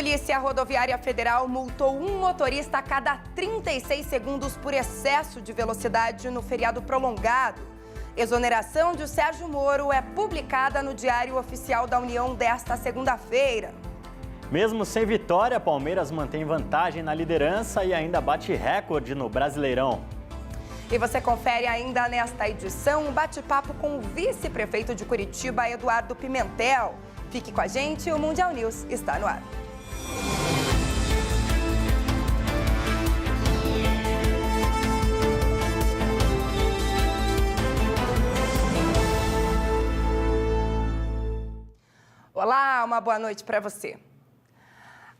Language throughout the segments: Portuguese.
Polícia Rodoviária Federal multou um motorista a cada 36 segundos por excesso de velocidade no feriado prolongado. Exoneração de Sérgio Moro é publicada no Diário Oficial da União desta segunda-feira. Mesmo sem vitória, Palmeiras mantém vantagem na liderança e ainda bate recorde no Brasileirão. E você confere ainda nesta edição um bate-papo com o vice-prefeito de Curitiba, Eduardo Pimentel. Fique com a gente, o Mundial News está no ar. Olá, uma boa noite para você.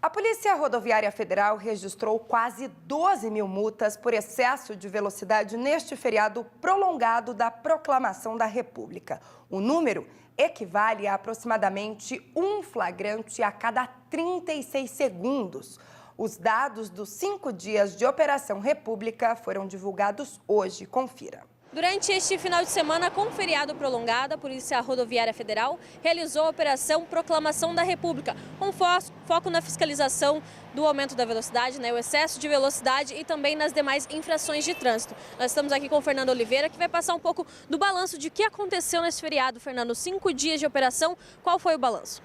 A Polícia Rodoviária Federal registrou quase 12 mil multas por excesso de velocidade neste feriado prolongado da Proclamação da República. O número equivale a aproximadamente um flagrante a cada 36 segundos. Os dados dos 5 dias de Operação República foram divulgados hoje. Confira. Durante este final de semana, com feriado prolongado, a Polícia Rodoviária Federal realizou a Operação Proclamação da República, com foco na fiscalização do aumento da velocidade, o excesso de velocidade e também nas demais infrações de trânsito. Nós estamos aqui com o Fernando Oliveira, que vai passar um pouco do balanço de o que aconteceu nesse feriado. Fernando, 5 dias de operação, qual foi o balanço?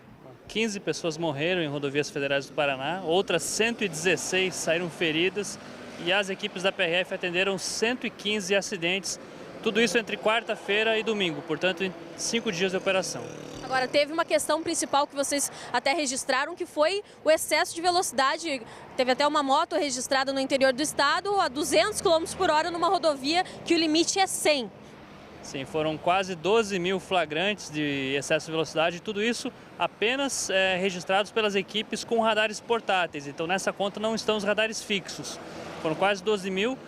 15 pessoas morreram em rodovias federais do Paraná, outras 116 saíram feridas e as equipes da PRF atenderam 115 acidentes. Tudo isso entre quarta-feira e domingo, portanto, em 5 dias de operação. Agora, teve uma questão principal que vocês até registraram, que foi o excesso de velocidade. Teve até uma moto registrada no interior do estado a 200 km por hora numa rodovia que o limite é 100. Sim, foram quase 12 mil flagrantes de excesso de velocidade, tudo isso apenas registrados pelas equipes com radares portáteis. Então, nessa conta não estão os radares fixos. Foram quase 12 mil.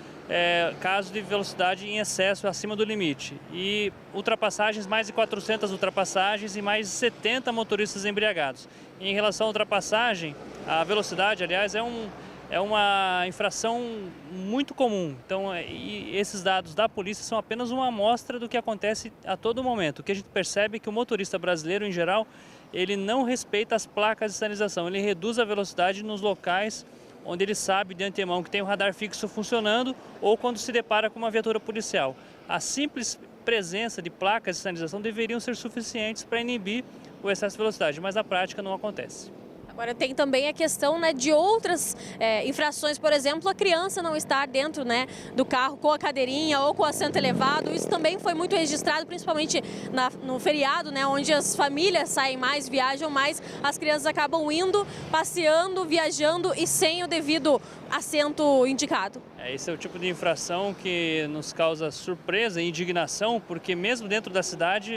Casos de velocidade em excesso acima do limite e ultrapassagens, mais de 400 ultrapassagens e mais de 70 motoristas embriagados. Em relação à ultrapassagem, a velocidade, aliás, é uma infração muito comum. Então, e esses dados da polícia são apenas uma amostra do que acontece a todo momento. O que a gente percebe é que o motorista brasileiro, em geral, ele não respeita as placas de sinalização, ele reduz a velocidade nos locais onde ele sabe de antemão que tem um radar fixo funcionando ou quando se depara com uma viatura policial. A simples presença de placas de sinalização deveriam ser suficientes para inibir o excesso de velocidade, mas na prática não acontece. Agora tem também a questão de outras infrações, por exemplo, a criança não estar dentro do carro com a cadeirinha ou com o assento elevado. Isso também foi muito registrado, principalmente no feriado, onde as famílias saem mais, viajam mais, as crianças acabam indo, passeando, viajando e sem o devido assento indicado. Esse é o tipo de infração que nos causa surpresa e indignação, porque mesmo dentro da cidade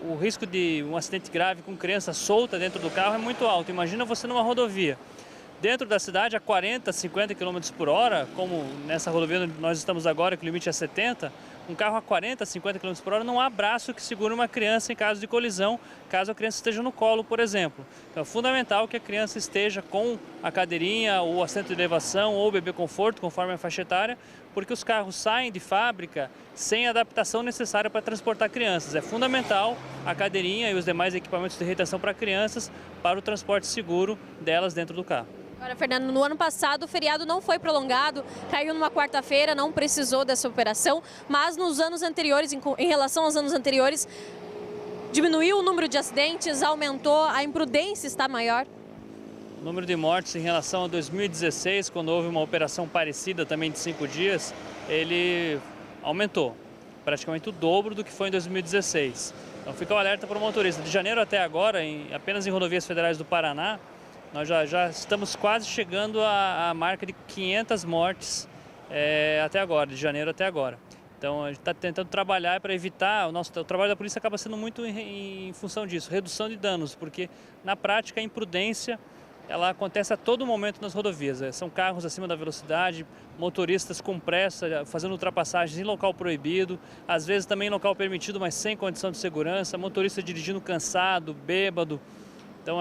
o risco de um acidente grave com criança solta dentro do carro é muito alto. Imagina você numa rodovia. Dentro da cidade a 40, 50 km por hora, como nessa rodovia onde nós estamos agora, que o limite é 70, um carro a 40, 50 km por hora não há braço que segure uma criança em caso de colisão, caso a criança esteja no colo, por exemplo. Então é fundamental que a criança esteja com a cadeirinha, ou assento de elevação, ou bebê conforto, conforme a faixa etária, porque os carros saem de fábrica sem a adaptação necessária para transportar crianças. É fundamental a cadeirinha e os demais equipamentos de retenção para crianças para o transporte seguro delas dentro do carro. Agora, Fernando, no ano passado o feriado não foi prolongado, caiu numa quarta-feira, não precisou dessa operação, mas nos anos anteriores, em relação aos anos anteriores, diminuiu o número de acidentes, aumentou, a imprudência está maior? O número de mortes em relação a 2016, quando houve uma operação parecida também de 5 dias, ele aumentou, praticamente o dobro do que foi em 2016. Então fica o alerta para o motorista. De janeiro até agora, apenas em rodovias federais do Paraná, nós já estamos quase chegando à marca de 500 mortes até agora, de janeiro até agora. Então a gente está tentando trabalhar para evitar, o trabalho da polícia acaba sendo muito em função disso, redução de danos, porque na prática a imprudência ela acontece a todo momento nas rodovias. São carros acima da velocidade, motoristas com pressa, fazendo ultrapassagens em local proibido, às vezes também em local permitido, mas sem condição de segurança, motorista dirigindo cansado, bêbado. Então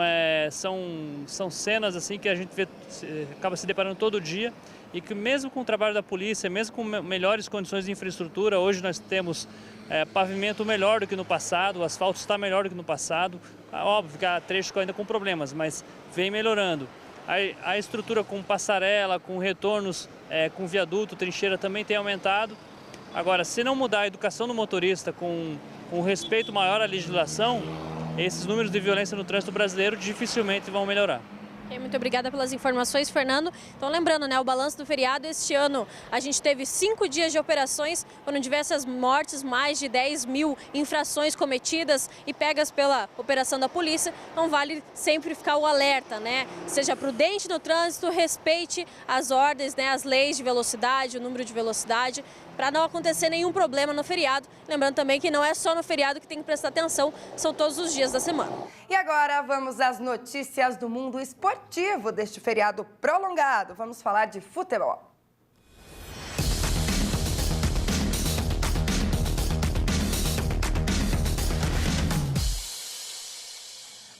são cenas assim que a gente acaba se deparando todo dia e que mesmo com o trabalho da polícia, mesmo com melhores condições de infraestrutura, hoje nós temos pavimento melhor do que no passado, o asfalto está melhor do que no passado. Óbvio que há trechos ainda com problemas, mas vem melhorando. A estrutura com passarela, com retornos, com viaduto, trincheira também tem aumentado. Agora, se não mudar a educação do motorista com respeito maior à legislação, esses números de violência no trânsito brasileiro dificilmente vão melhorar. Muito obrigada pelas informações, Fernando. Então, lembrando, né, o balanço do feriado, este ano a gente teve 5 dias de operações, foram diversas mortes, mais de 10 mil infrações cometidas e pegas pela operação da polícia. Então, vale sempre ficar o alerta, né? Seja prudente no trânsito, respeite as ordens, né, as leis de velocidade, o número de velocidade, para não acontecer nenhum problema no feriado. Lembrando também que não é só no feriado que tem que prestar atenção, são todos os dias da semana. E agora vamos às notícias do mundo esportivo deste feriado prolongado. Vamos falar de futebol.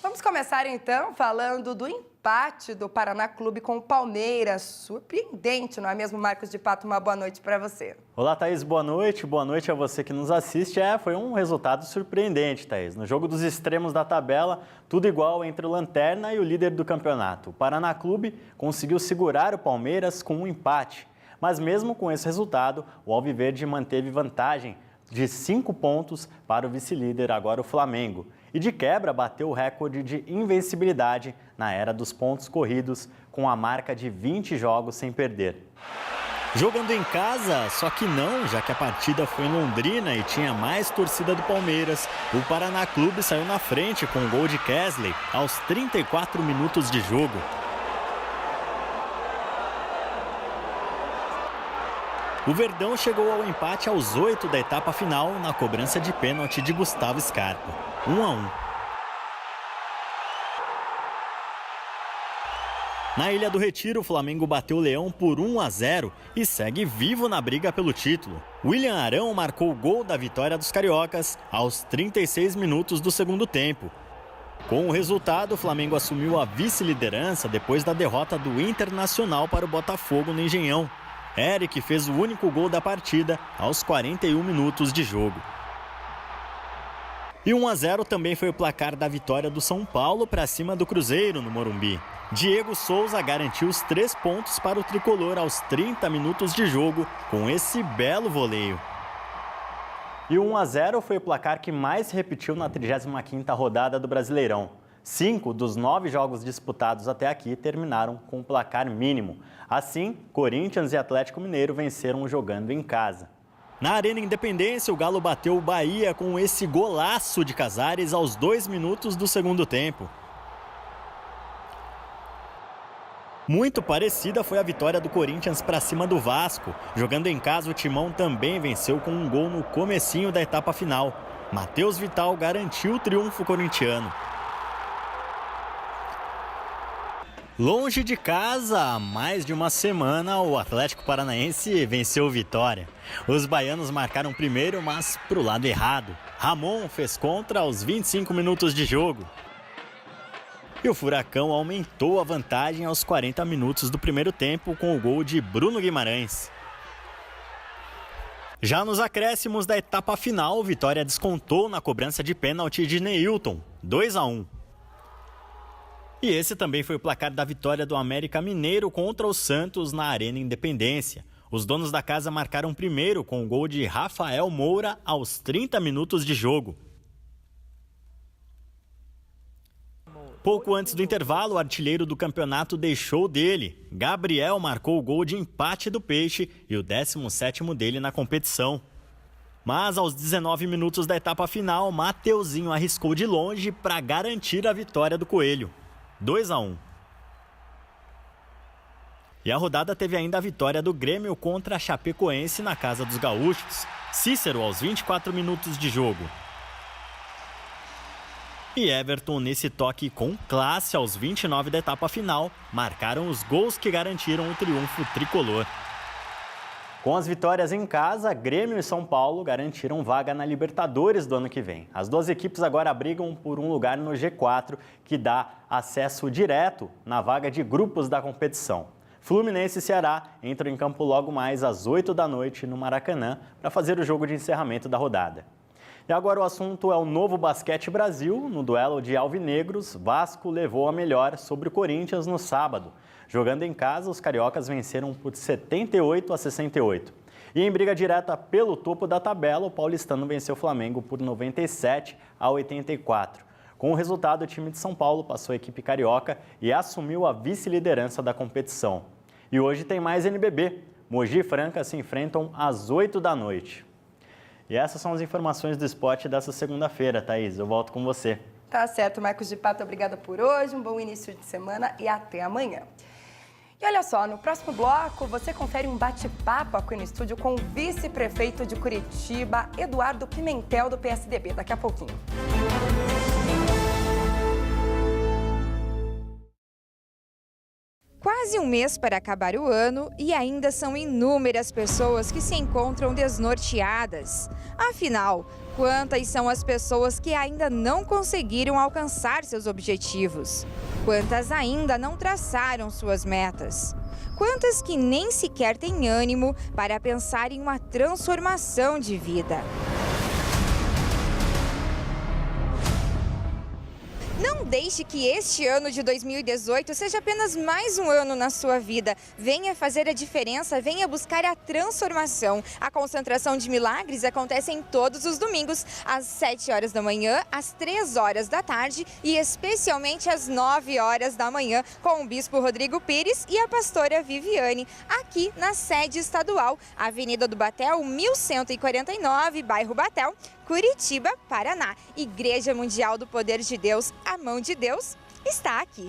Vamos começar então falando do empate do Paraná Clube com o Palmeiras. Surpreendente, não é mesmo, Marcos de Pato? Uma boa noite para você. Olá, Thaís, boa noite. Boa noite a você que nos assiste. Foi um resultado surpreendente, Thaís. No jogo dos extremos da tabela, tudo igual entre o Lanterna e o líder do campeonato. O Paraná Clube conseguiu segurar o Palmeiras com um empate. Mas mesmo com esse resultado, o Alviverde manteve vantagem de 5 pontos para o vice-líder, agora o Flamengo. E de quebra, bateu o recorde de invencibilidade na era dos pontos corridos, com a marca de 20 jogos sem perder. Jogando em casa, só que não, já que a partida foi em Londrina e tinha mais torcida do Palmeiras, o Paraná Clube saiu na frente com o gol de Kesley aos 34 minutos de jogo. O Verdão chegou ao empate aos 8 da etapa final na cobrança de pênalti de Gustavo Scarpa. 1-1. Na Ilha do Retiro, o Flamengo bateu o Leão por 1-0 e segue vivo na briga pelo título. William Arão marcou o gol da vitória dos cariocas aos 36 minutos do segundo tempo. Com o resultado, o Flamengo assumiu a vice-liderança depois da derrota do Internacional para o Botafogo no Engenhão. Eric fez o único gol da partida aos 41 minutos de jogo. E 1-0 também foi o placar da vitória do São Paulo para cima do Cruzeiro no Morumbi. Diego Souza garantiu os 3 pontos para o tricolor aos 30 minutos de jogo com esse belo voleio. E 1-0 foi o placar que mais se repetiu na 35ª rodada do Brasileirão. 5 dos 9 jogos disputados até aqui terminaram com placar mínimo. Assim, Corinthians e Atlético Mineiro venceram jogando em casa. Na Arena Independência, o Galo bateu o Bahia com esse golaço de Casares aos 2 minutos do segundo tempo. Muito parecida foi a vitória do Corinthians para cima do Vasco. Jogando em casa, o Timão também venceu com um gol no comecinho da etapa final. Matheus Vital garantiu o triunfo corintiano. Longe de casa, há mais de uma semana, o Atlético Paranaense venceu o Vitória. Os baianos marcaram primeiro, mas para o lado errado. Ramon fez contra aos 25 minutos de jogo. E o Furacão aumentou a vantagem aos 40 minutos do primeiro tempo com o gol de Bruno Guimarães. Já nos acréscimos da etapa final, o Vitória descontou na cobrança de pênalti de Neilton, 2-1. E esse também foi o placar da vitória do América Mineiro contra o Santos na Arena Independência. Os donos da casa marcaram primeiro com o gol de Rafael Moura aos 30 minutos de jogo. Pouco antes do intervalo, o artilheiro do campeonato deixou dele. Gabriel marcou o gol de empate do Peixe e o 17º dele na competição. Mas aos 19 minutos da etapa final, Mateuzinho arriscou de longe para garantir a vitória do Coelho. 2-1. E a rodada teve ainda a vitória do Grêmio contra a Chapecoense na Casa dos Gaúchos. Cícero aos 24 minutos de jogo. E Everton, nesse toque com classe aos 29 da etapa final, marcaram os gols que garantiram o triunfo tricolor. Com as vitórias em casa, Grêmio e São Paulo garantiram vaga na Libertadores do ano que vem. As duas equipes agora brigam por um lugar no G4, que dá acesso direto na vaga de grupos da competição. Fluminense e Ceará entram em campo logo mais às 8 da noite no Maracanã para fazer o jogo de encerramento da rodada. E agora o assunto é o Novo Basquete Brasil. No duelo de alvinegros, Vasco levou a melhor sobre o Corinthians no sábado. Jogando em casa, os cariocas venceram por 78-68. E em briga direta pelo topo da tabela, o paulistano venceu o Flamengo por 97-84. Com o resultado, o time de São Paulo passou a equipe carioca e assumiu a vice-liderança da competição. E hoje tem mais NBB. Mogi e Franca se enfrentam às 8 da noite. E essas são as informações do esporte dessa segunda-feira, Thaís. Eu volto com você. Tá certo, Marcos de Pato, obrigada por hoje, um bom início de semana e até amanhã. E olha só, no próximo bloco você confere um bate-papo aqui no estúdio com o vice-prefeito de Curitiba, Eduardo Pimentel, do PSDB, daqui a pouquinho. Quase um mês para acabar o ano e ainda são inúmeras pessoas que se encontram desnorteadas. Afinal, quantas são as pessoas que ainda não conseguiram alcançar seus objetivos? Quantas ainda não traçaram suas metas? Quantas que nem sequer têm ânimo para pensar em uma transformação de vida? Não deixe que este ano de 2018 seja apenas mais um ano na sua vida. Venha fazer a diferença, venha buscar a transformação. A concentração de milagres acontece em todos os domingos, às 7 horas da manhã, às 3 horas da tarde e especialmente às 9 horas da manhã, com o Bispo Rodrigo Pires e a pastora Viviane, aqui na sede estadual, Avenida do Batel, 1149, bairro Batel, Curitiba, Paraná. Igreja Mundial do Poder de Deus, a mão de Deus está aqui.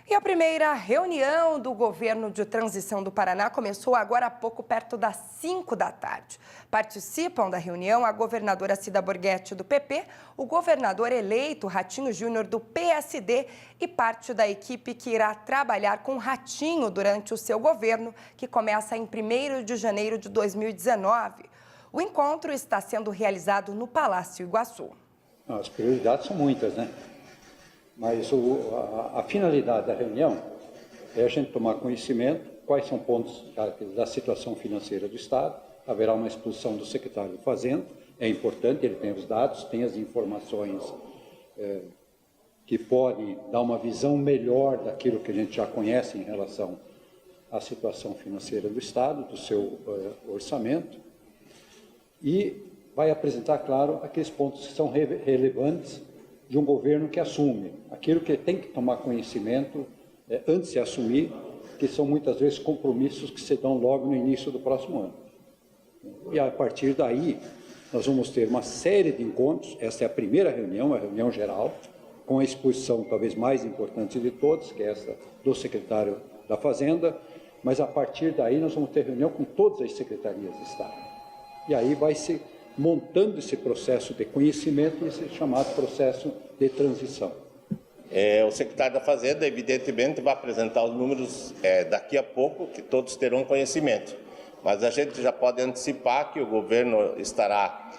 E a primeira reunião do governo de transição do Paraná começou agora há pouco, perto das 5 da tarde. Participam da reunião a governadora Cida Borghetti, do PP, o governador eleito Ratinho Júnior, do PSD, e parte da equipe que irá trabalhar com Ratinho durante o seu governo, que começa em 1º de janeiro de 2019. O encontro está sendo realizado no Palácio Iguaçu. As prioridades são muitas, né? Mas a finalidade da reunião é a gente tomar conhecimento quais são pontos da situação financeira do Estado. Haverá uma exposição do secretário de Fazenda, é importante, ele tem os dados, tem as informações que podem dar uma visão melhor daquilo que a gente já conhece em relação à situação financeira do Estado, do seu orçamento, e vai apresentar, claro, aqueles pontos que são relevantes de um governo que assume, aquilo que tem que tomar conhecimento antes de assumir, que são muitas vezes compromissos que se dão logo no início do próximo ano. E a partir daí, nós vamos ter uma série de encontros, essa é a primeira reunião, a reunião geral, com a exposição talvez mais importante de todas, que é essa do secretário da Fazenda, mas a partir daí nós vamos ter reunião com todas as secretarias de Estado. E aí vai se montando esse processo de conhecimento e esse chamado processo de transição. O secretário da Fazenda, evidentemente, vai apresentar os números daqui a pouco, que todos terão conhecimento. Mas a gente já pode antecipar que o governo estará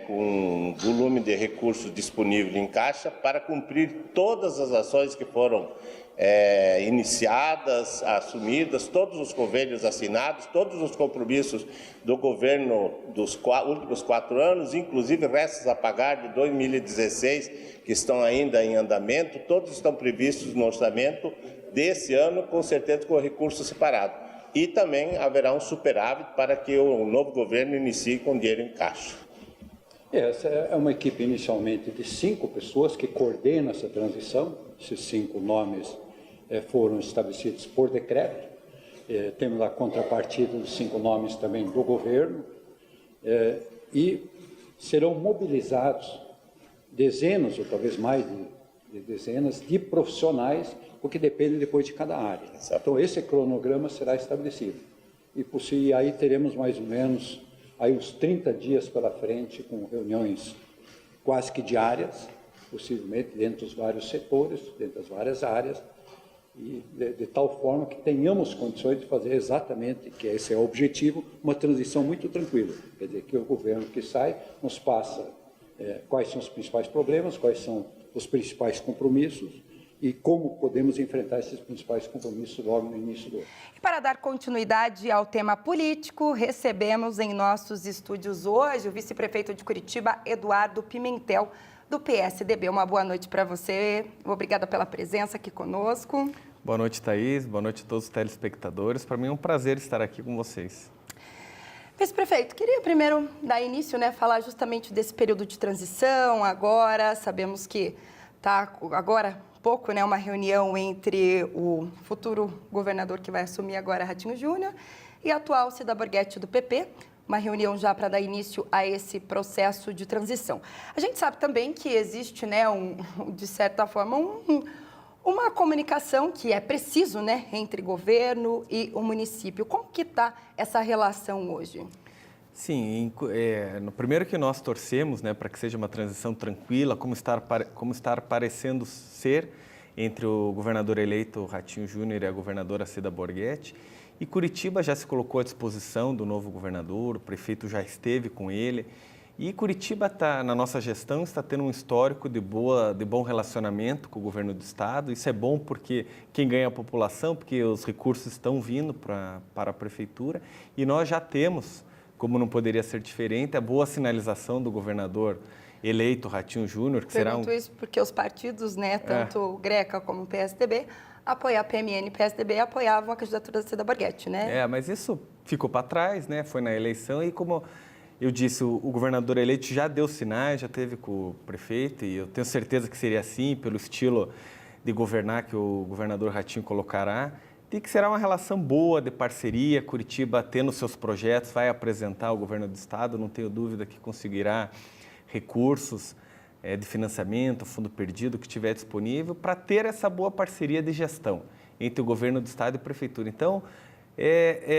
com um volume de recursos disponível em caixa para cumprir todas as ações que foram iniciadas, assumidas, todos os convênios assinados, todos os compromissos do governo dos últimos 4 anos, inclusive restos a pagar de 2016, que estão ainda em andamento, todos estão previstos no orçamento desse ano, com certeza com recurso separado. E também haverá um superávit para que o novo governo inicie com dinheiro em caixa. Essa é uma equipe inicialmente de 5 pessoas que coordena essa transição. Esses 5 nomes foram estabelecidos por decreto. Temos a contrapartida dos 5 nomes também do governo. E serão mobilizados dezenas, ou talvez mais de dezenas, de profissionais, o que depende depois de cada área. Então, esse cronograma será estabelecido. E aí teremos mais ou menos aí uns 30 dias pela frente, com reuniões quase que diárias, possivelmente dentro dos vários setores, dentro das várias áreas, e de tal forma que tenhamos condições de fazer exatamente, que esse é o objetivo, uma transição muito tranquila. Quer dizer, que o governo que sai nos passa quais são os principais problemas, quais são os principais compromissos e como podemos enfrentar esses principais compromissos logo no início do ano. E para dar continuidade ao tema político, recebemos em nossos estúdios hoje o vice-prefeito de Curitiba, Eduardo Pimentel, do PSDB. Uma boa noite para você. Obrigada pela presença aqui conosco. Boa noite, Thaís. Boa noite a todos os telespectadores. Para mim é um prazer estar aqui com vocês. Vice-prefeito, queria primeiro dar início, falar justamente desse período de transição agora. Sabemos que está agora pouco, uma reunião entre o futuro governador que vai assumir agora, Ratinho Júnior, e a atual Cida Borghetti do PP. Uma reunião já para dar início a esse processo de transição. A gente sabe também que existe, de certa forma, uma comunicação que é preciso, entre governo e o município. Como que está essa relação hoje? Sim, no primeiro que nós torcemos, para que seja uma transição tranquila, como estar parecendo ser entre o governador eleito Ratinho Júnior e a governadora Cida Borghetti. E Curitiba já se colocou à disposição do novo governador, o prefeito já esteve com ele. E Curitiba, na nossa gestão, está tendo um histórico de bom relacionamento com o governo do estado. Isso é bom porque quem ganha é a população, porque os recursos estão vindo para a prefeitura. E nós já temos, como não poderia ser diferente, a boa sinalização do governador eleito Ratinho Júnior. Pergunto isso porque os partidos, tanto o Greca como o PSDB, apoiar PMN e PSDB apoiavam a candidatura da Cida Borghetti, mas isso ficou para trás, foi na eleição e como eu disse, o governador eleito já deu sinais, já teve com o prefeito e eu tenho certeza que seria assim, pelo estilo de governar que o governador Ratinho colocará, e que será uma relação boa de parceria. Curitiba, tendo seus projetos, vai apresentar ao governo do estado, não tenho dúvida que conseguirá recursos de financiamento, fundo perdido que tiver disponível, para ter essa boa parceria de gestão entre o governo do estado e a prefeitura. Então,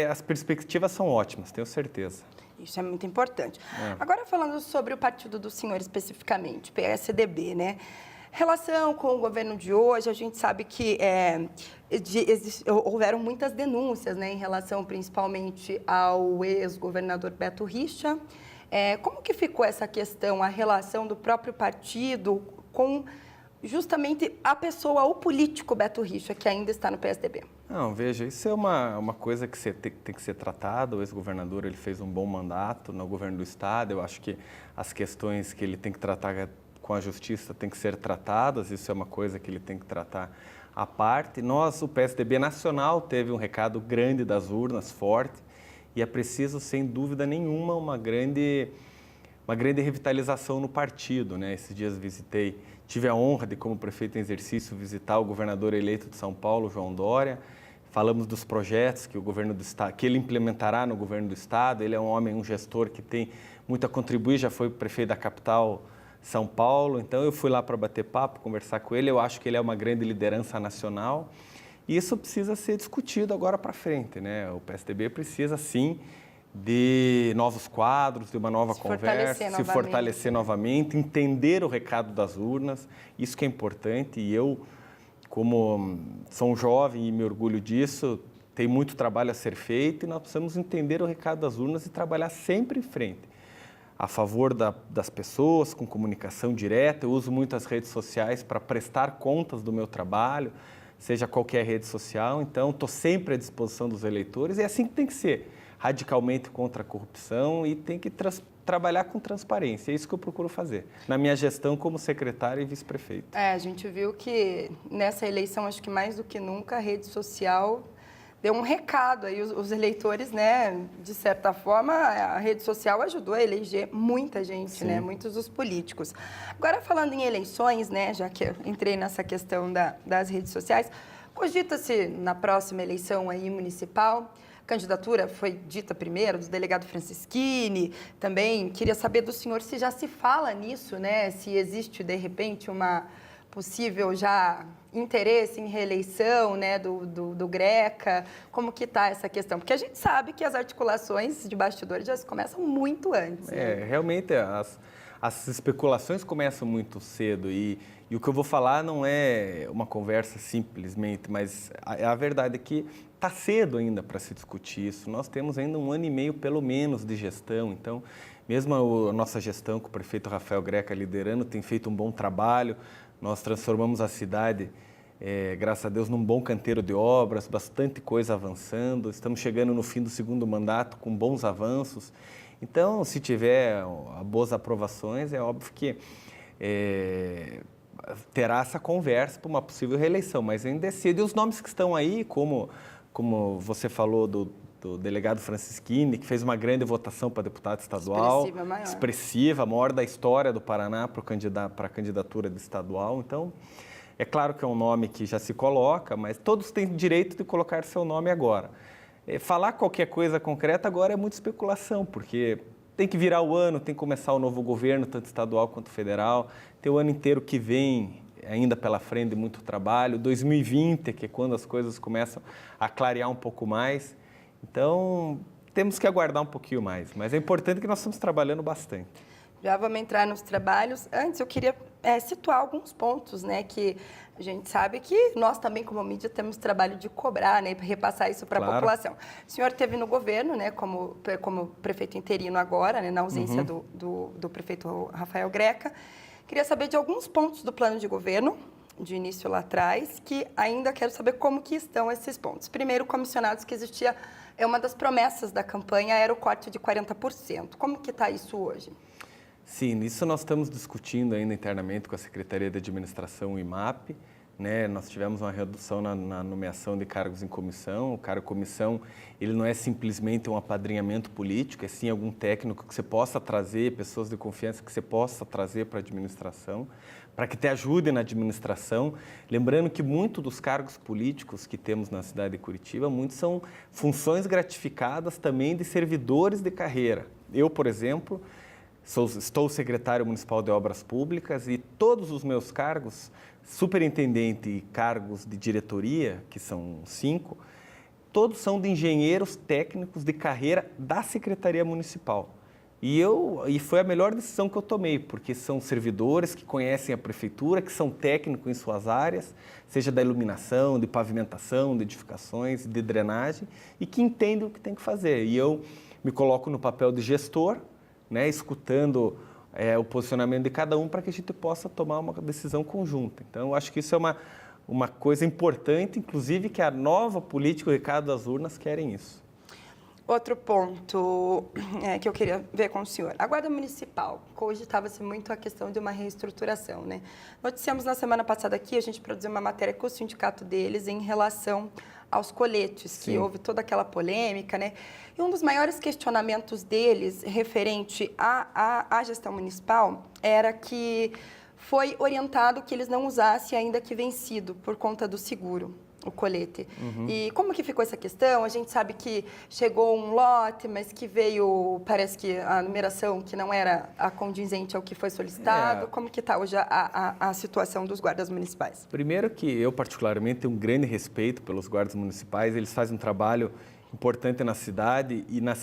as perspectivas são ótimas, tenho certeza. Isso é muito importante. Agora, falando sobre o partido do senhor especificamente, PSDB, Relação com o governo de hoje, a gente sabe que houveram muitas denúncias, em relação principalmente ao ex-governador Beto Richa. Como que ficou essa questão, a relação do próprio partido com justamente a pessoa, o político Beto Richa, que ainda está no PSDB? Não, veja, isso é uma coisa que tem que ser tratada. O ex-governador ele fez um bom mandato no governo do estado. Eu acho que as questões que ele tem que tratar com a justiça têm que ser tratadas. Isso é uma coisa que ele tem que tratar à parte. Nós, o PSDB nacional, teve um recado grande das urnas, forte. E é preciso, sem dúvida nenhuma, uma grande revitalização no partido, Esses dias tive a honra de, como prefeito em exercício, visitar o governador eleito de São Paulo, João Dória. Falamos dos projetos que o governo do estado, que ele implementará no governo do estado. Ele é um homem, um gestor que tem muito a contribuir, já foi prefeito da capital, São Paulo. Então eu fui lá para bater papo, conversar com ele. Eu acho que ele é uma grande liderança nacional. E isso precisa ser discutido agora para frente, O PSDB precisa, sim, de novos quadros, de uma nova conversa, se fortalecer novamente, entender o recado das urnas, isso que é importante. E eu, como sou um jovem e me orgulho disso, tem muito trabalho a ser feito e nós precisamos entender o recado das urnas e trabalhar sempre em frente, a favor das pessoas, com comunicação direta. Eu uso muito as redes sociais para prestar contas do meu trabalho, seja qualquer rede social, então estou sempre à disposição dos eleitores e é assim que tem que ser, radicalmente contra a corrupção e tem que trabalhar com transparência, é isso que eu procuro fazer, na minha gestão como secretário e vice-prefeito. A gente viu que nessa eleição, acho que mais do que nunca, a rede social deu um recado aí, os eleitores, de certa forma, a rede social ajudou a eleger muita gente, muitos dos políticos. Agora, falando em eleições, já que eu entrei nessa questão das redes sociais, cogita-se na próxima eleição aí municipal, a candidatura foi dita primeiro do delegado Francischini, também queria saber do senhor se já se fala nisso, se existe, de repente, uma possível já interesse em reeleição, do Greca, como que está essa questão? Porque a gente sabe que as articulações de bastidores já começam muito antes. Realmente as especulações começam muito cedo e o que eu vou falar não é uma conversa simplesmente, mas a verdade é que está cedo ainda para se discutir isso. Nós temos ainda 1 ano e meio, pelo menos, de gestão. Então, mesmo a nossa gestão, com o prefeito Rafael Greca liderando, tem feito um bom trabalho. Nós transformamos a cidade, graças a Deus, num bom canteiro de obras, bastante coisa avançando. Estamos chegando no fim do 2º mandato com bons avanços. Então, se tiver boas aprovações, é óbvio que terá essa conversa para uma possível reeleição, mas ainda é cedo. E os nomes que estão aí, como você falou do delegado Francisquini, que fez uma grande votação para deputado estadual, expressiva, a maior da história do Paraná para a candidatura de estadual. Então, é claro que é um nome que já se coloca, mas todos têm direito de colocar seu nome agora. Falar qualquer coisa concreta agora é muita especulação, porque tem que virar o ano, tem que começar o novo governo, tanto estadual quanto federal, tem o ano inteiro que vem ainda pela frente, muito trabalho, 2020, que é quando as coisas começam a clarear um pouco mais. Então, temos que aguardar um pouquinho mais, mas é importante que nós estamos trabalhando bastante. Já vamos entrar nos trabalhos. Antes, eu queria situar alguns pontos, né, que a gente sabe que nós também, como mídia, temos trabalho de cobrar, né, para repassar isso para a população. O senhor esteve no governo, né, como prefeito interino agora, né, na ausência do prefeito Rafael Greca. Queria saber de alguns pontos do plano de governo, de início lá atrás, que ainda quero saber como que estão esses pontos. Primeiro, comissionados, que existia, uma das promessas da campanha era o corte de 40%. Como que está isso hoje? Sim, isso nós estamos discutindo ainda internamente com a Secretaria de Administração, o IMAP, né? Nós tivemos uma redução na nomeação de cargos em comissão. O cargo comissão, ele não é simplesmente um apadrinhamento político, é sim algum técnico que você possa trazer, pessoas de confiança que você possa trazer para a administração, para que te ajude na administração. Lembrando que muitos dos cargos políticos que temos na cidade de Curitiba, muitos são funções gratificadas também de servidores de carreira. Eu, por exemplo, estou secretário municipal de obras públicas e todos os meus cargos, superintendente e cargos de diretoria, que são 5, todos são de engenheiros técnicos de carreira da Secretaria Municipal. E foi a melhor decisão que eu tomei, porque são servidores que conhecem a prefeitura, que são técnicos em suas áreas, seja da iluminação, de pavimentação, de edificações, de drenagem, e que entendem o que tem que fazer. E eu me coloco no papel de gestor, né, escutando o posicionamento de cada um para que a gente possa tomar uma decisão conjunta. Então, eu acho que isso é uma coisa importante, inclusive que a nova política, o recado das urnas, querem isso. Outro ponto que eu queria ver com o senhor. A Guarda Municipal, cogitava-se muito a questão de uma reestruturação, né? Noticiamos na semana passada aqui, a gente produziu uma matéria com o sindicato deles em relação aos coletes, Sim. que houve toda aquela polêmica, né? E um dos maiores questionamentos deles, referente à gestão municipal, era que foi orientado que eles não usassem ainda que vencido, por conta do seguro, o colete. E como que ficou essa questão? A gente sabe que chegou um lote, mas que veio, parece que a numeração que não era a condizente ao que foi solicitado. Como que está hoje a situação dos guardas municipais? Primeiro que eu, particularmente, tenho um grande respeito pelos guardas municipais. Eles fazem um trabalho importante na cidade e na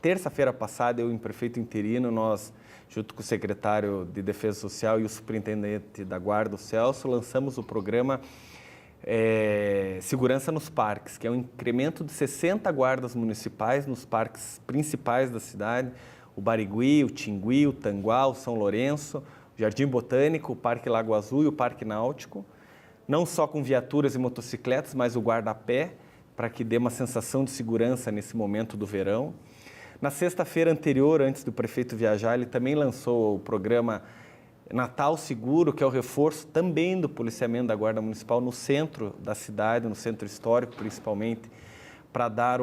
terça-feira passada, eu, em prefeito interino, nós, junto com o secretário de Defesa Social e o superintendente da Guarda, o Celso, lançamos o programa Segurança nos Parques, que é um incremento de 60 guardas municipais nos parques principais da cidade, o Barigui, o Tingui, o Tanguá, o São Lourenço, o Jardim Botânico, o Parque Lago Azul e o Parque Náutico, não só com viaturas e motocicletas, mas o guarda-pé, para que dê uma sensação de segurança nesse momento do verão. Na sexta-feira anterior, antes do prefeito viajar, ele também lançou o programa Natal Seguro, que é o reforço também do policiamento da Guarda Municipal no centro da cidade, no centro histórico principalmente, para dar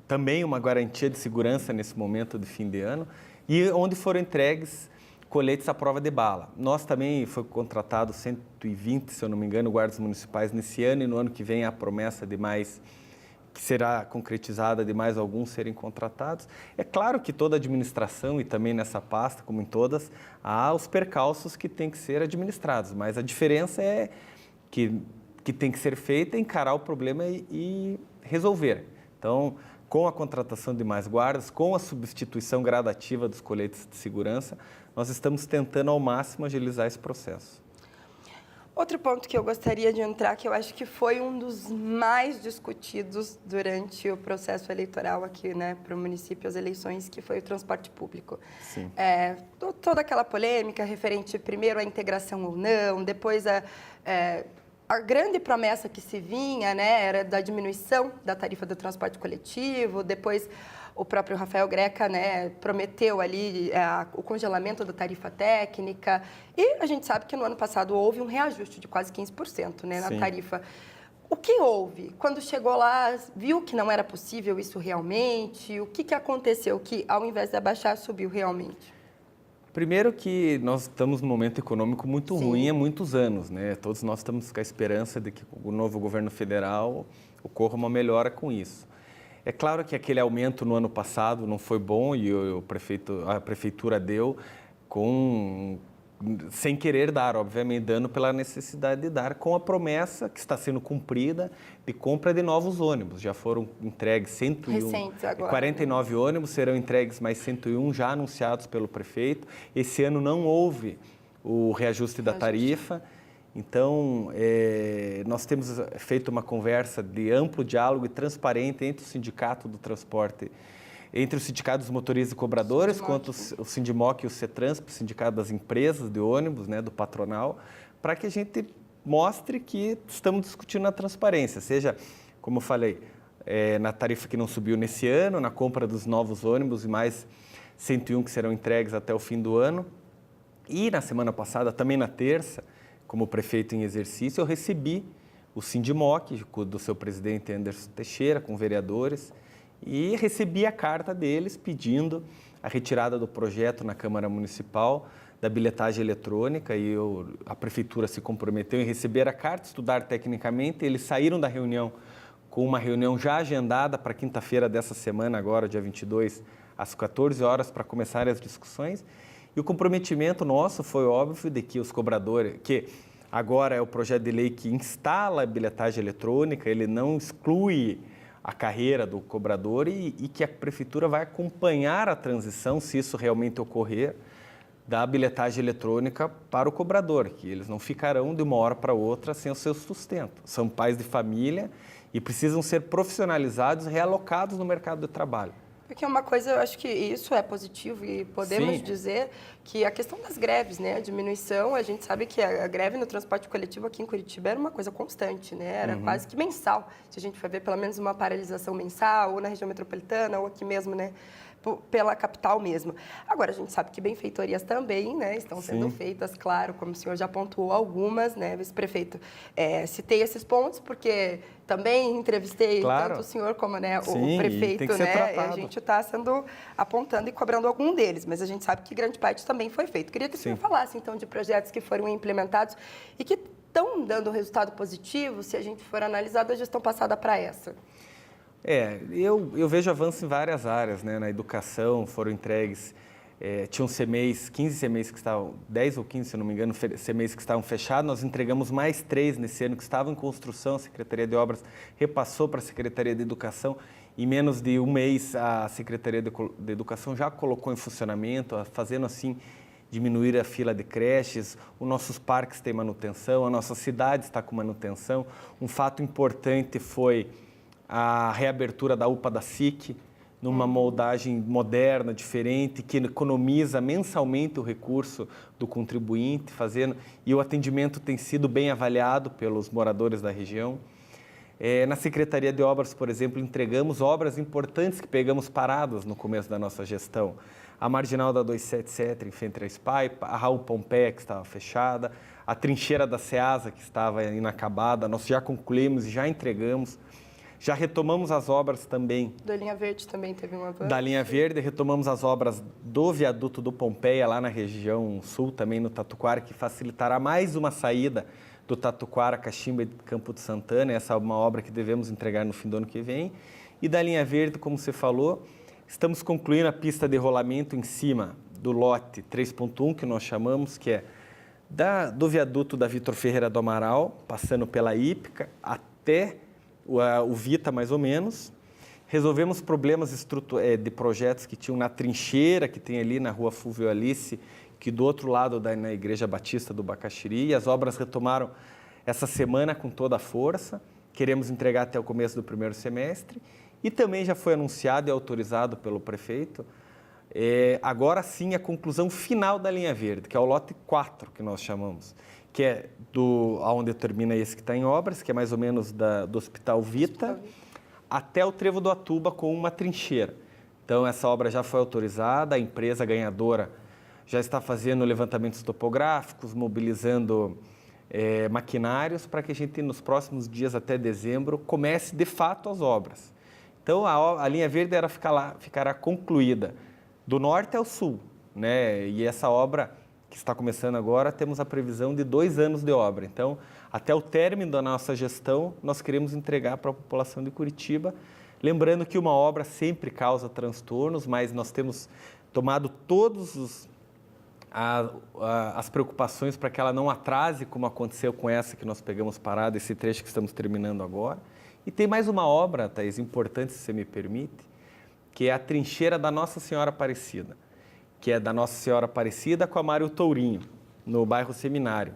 também uma garantia de segurança nesse momento de fim de ano, e onde foram entregues coletes à prova de bala. Nós também foi contratado 120, se eu não me engano, guardas municipais nesse ano, e no ano que vem há a promessa de mais, que será concretizada, de mais alguns serem contratados. É claro que toda administração, e também nessa pasta, como em todas, há os percalços que têm que ser administrados, mas a diferença é que tem que ser feita, encarar o problema e resolver. Então, com a contratação de mais guardas, com a substituição gradativa dos coletes de segurança, nós estamos tentando ao máximo agilizar esse processo. Outro ponto que eu gostaria de entrar, que eu acho que foi um dos mais discutidos durante o processo eleitoral aqui, né, para o município, as eleições, que foi o transporte público. Sim. Toda aquela polêmica referente primeiro à integração ou não, depois a grande promessa que se vinha, né, era da diminuição da tarifa do transporte coletivo, depois o próprio Rafael Greca, né, prometeu ali o congelamento da tarifa técnica, e a gente sabe que no ano passado houve um reajuste de quase 15%, né, na tarifa. O que houve? Quando chegou lá, viu que não era possível isso realmente? O que aconteceu que, ao invés de abaixar, subiu realmente? Primeiro que nós estamos num momento econômico muito ruim há muitos anos, né? Todos nós estamos com a esperança de que o novo governo federal ocorra uma melhora com isso. É claro que aquele aumento no ano passado não foi bom e a prefeitura deu sem querer dar, obviamente, dando pela necessidade de dar, com a promessa que está sendo cumprida de compra de novos ônibus. Já foram entregues 101, recentes agora, 49 ônibus, serão entregues mais 101 já anunciados pelo prefeito. Esse ano não houve o reajuste da tarifa. Então, nós temos feito uma conversa de amplo diálogo e transparente entre o Sindicato do Transporte, entre os sindicatos motoristas e cobradores, quanto o Sindimoc e o CETRANSP, o Sindicato das Empresas de Ônibus, né, do patronal, para que a gente mostre que estamos discutindo na transparência, seja, como eu falei, na tarifa que não subiu nesse ano, na compra dos novos ônibus e mais 101 que serão entregues até o fim do ano. E na semana passada, também na terça, como prefeito em exercício, eu recebi o Sindimoc, do seu presidente Anderson Teixeira, com vereadores, e recebi a carta deles pedindo a retirada do projeto na Câmara Municipal da bilhetagem eletrônica, e a prefeitura se comprometeu em receber a carta, estudar tecnicamente. Eles saíram da reunião com uma reunião já agendada para quinta-feira dessa semana, agora, dia 22, às 14 horas, para começarem as discussões. E o comprometimento nosso foi óbvio de que os cobradores, que agora é o projeto de lei que instala a bilhetagem eletrônica, ele não exclui a carreira do cobrador e que a prefeitura vai acompanhar a transição, se isso realmente ocorrer, da bilhetagem eletrônica para o cobrador, que eles não ficarão de uma hora para outra sem o seu sustento. São pais de família e precisam ser profissionalizados e realocados no mercado de trabalho. Porque uma coisa, eu acho que isso é positivo e podemos dizer que a questão das greves, né, a diminuição, a gente sabe que a greve no transporte coletivo aqui em Curitiba era uma coisa constante, né, era quase que mensal, se a gente for ver pelo menos uma paralisação mensal, ou na região metropolitana, ou aqui mesmo, né, pela capital mesmo. Agora, a gente sabe que benfeitorias também, né, estão sendo feitas, claro, como o senhor já pontuou algumas, né, vice-prefeito. Citei esses pontos porque também entrevistei tanto o senhor como, né, o prefeito, né, e a gente está apontando e cobrando algum deles, mas a gente sabe que grande parte também foi feito. Queria que o senhor falasse, então, de projetos que foram implementados e que estão dando resultado positivo, se a gente for analisar da gestão passada para essa. Eu vejo avanço em várias áreas, né? Na educação foram entregues, tinham CMEs, 15 CMEs que estavam, 10 ou 15, se não me engano, CMEs que estavam fechados, nós entregamos mais 3 nesse ano que estavam em construção, a Secretaria de Obras repassou para a Secretaria de Educação, em menos de um mês a Secretaria de Educação já colocou em funcionamento, fazendo assim diminuir a fila de creches, os nossos parques têm manutenção, a nossa cidade está com manutenção. Um fato importante foi a reabertura da UPA da SIC, numa moldagem moderna, diferente, que economiza mensalmente o recurso do contribuinte, e o atendimento tem sido bem avaliado pelos moradores da região. Na Secretaria de Obras, por exemplo, entregamos obras importantes que pegamos paradas no começo da nossa gestão. A Marginal da 277, em frente à SPAI, a Raul Pompeia, que estava fechada, a trincheira da SEASA, que estava inacabada, nós já concluímos e já entregamos. Já retomamos as obras também. Da Linha Verde também teve um avanço. Da Linha Verde, retomamos as obras do viaduto do Pompeia, lá na região sul, também no Tatuquara, que facilitará mais uma saída do Tatuquara, Caximba e Campo de Santana. Essa é uma obra que devemos entregar no fim do ano que vem. E da Linha Verde, como você falou, estamos concluindo a pista de rolamento em cima do lote 3.1, que nós chamamos, que é do viaduto da Vitor Ferreira do Amaral, passando pela Hípica, até o Vita, mais ou menos, Resolvemos problemas de projetos que tinham na trincheira, que tem ali na rua Fulvio Alice, que do outro lado na Igreja Batista do Bacaxiri. E as obras retomaram essa semana com toda a força. Queremos entregar até o começo do primeiro semestre. E também já foi anunciado e autorizado pelo prefeito, agora sim, a conclusão final da linha verde, que é o lote 4, que nós chamamos, que é onde termina esse que está em obras, que é mais ou menos do Hospital Vita, até o Trevo do Atuba com uma trincheira. Então, essa obra já foi autorizada, a empresa ganhadora já está fazendo levantamentos topográficos, mobilizando maquinários para que a gente, nos próximos dias até dezembro, comece de fato as obras. Então, a linha verde ficará concluída do norte ao sul, né? E essa obra que está começando agora, temos a previsão de 2 anos de obra. Então, até o término da nossa gestão, nós queremos entregar para a população de Curitiba. Lembrando que uma obra sempre causa transtornos, mas nós temos tomado todas as preocupações para que ela não atrase, como aconteceu com essa que nós pegamos parada, esse trecho que estamos terminando agora. E tem mais uma obra, Thaís, importante, se você me permite, que é a trincheira da Nossa Senhora Aparecida, que é da Nossa Senhora Aparecida com a Mário Tourinho, no bairro Seminário.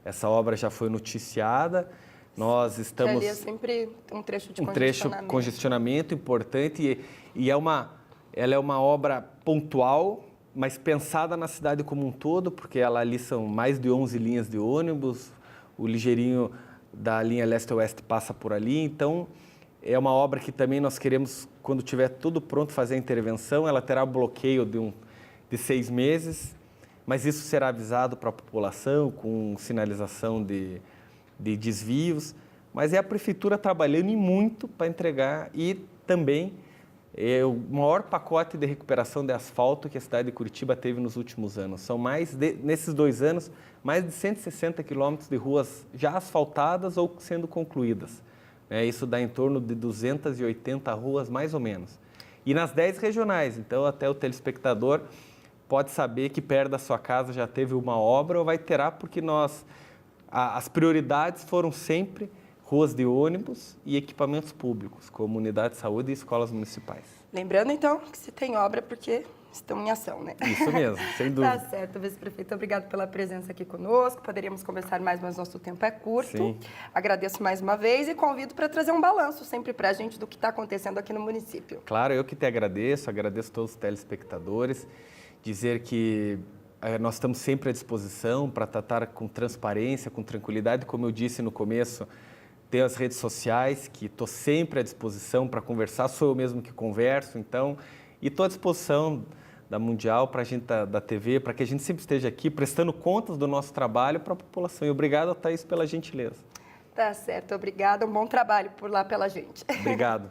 Essa obra já foi noticiada, nós estamos... Que ali é sempre um trecho de congestionamento importante e ela é uma obra pontual, mas pensada na cidade como um todo, porque ali são mais de 11 linhas de ônibus, o ligeirinho da linha leste-oeste passa por ali, então é uma obra que também nós queremos, quando tiver tudo pronto, fazer a intervenção. Ela terá bloqueio de 6 meses, mas isso será avisado para a população com sinalização de desvios, mas é a prefeitura trabalhando e muito para entregar e também o maior pacote de recuperação de asfalto que a cidade de Curitiba teve nos últimos anos. São nesses 2 anos, mais de 160 quilômetros de ruas já asfaltadas ou sendo concluídas. Isso dá em torno de 280 ruas, mais ou menos. E nas 10 regionais, então até o telespectador pode saber que perto da sua casa já teve uma obra ou terá, porque as prioridades foram sempre ruas de ônibus e equipamentos públicos, como unidade de saúde e escolas municipais. Lembrando, então, que se tem obra porque estão em ação, né? Isso mesmo, sem dúvida. Tá certo, vice-prefeito. Obrigado pela presença aqui conosco. Poderíamos conversar mais, mas nosso tempo é curto. Sim. Agradeço mais uma vez e convido para trazer um balanço sempre para a gente do que está acontecendo aqui no município. Claro, eu que te agradeço todos os telespectadores, dizer que nós estamos sempre à disposição para tratar com transparência, com tranquilidade, como eu disse no começo. Tem as redes sociais, que estou sempre à disposição para conversar, sou eu mesmo que converso, então, e estou à disposição da Mundial, para a gente da TV, para que a gente sempre esteja aqui prestando contas do nosso trabalho para a população. E obrigado, Thaís, pela gentileza. Tá certo, obrigada, um bom trabalho por lá pela gente. Obrigado.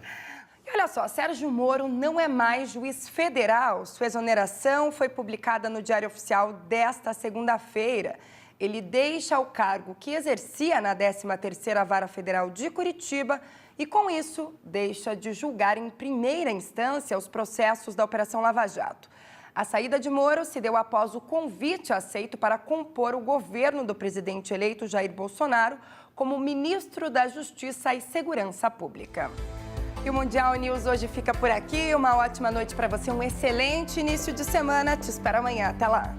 E olha só, Sérgio Moro não é mais juiz federal. Sua exoneração foi publicada no Diário Oficial desta segunda-feira. Ele deixa o cargo que exercia na 13ª Vara Federal de Curitiba e, com isso, deixa de julgar em primeira instância os processos da Operação Lava Jato. A saída de Moro se deu após o convite aceito para compor o governo do presidente eleito Jair Bolsonaro como ministro da Justiça e Segurança Pública. E o Mundial News hoje fica por aqui. Uma ótima noite para você, um excelente início de semana. Te espero amanhã. Até lá.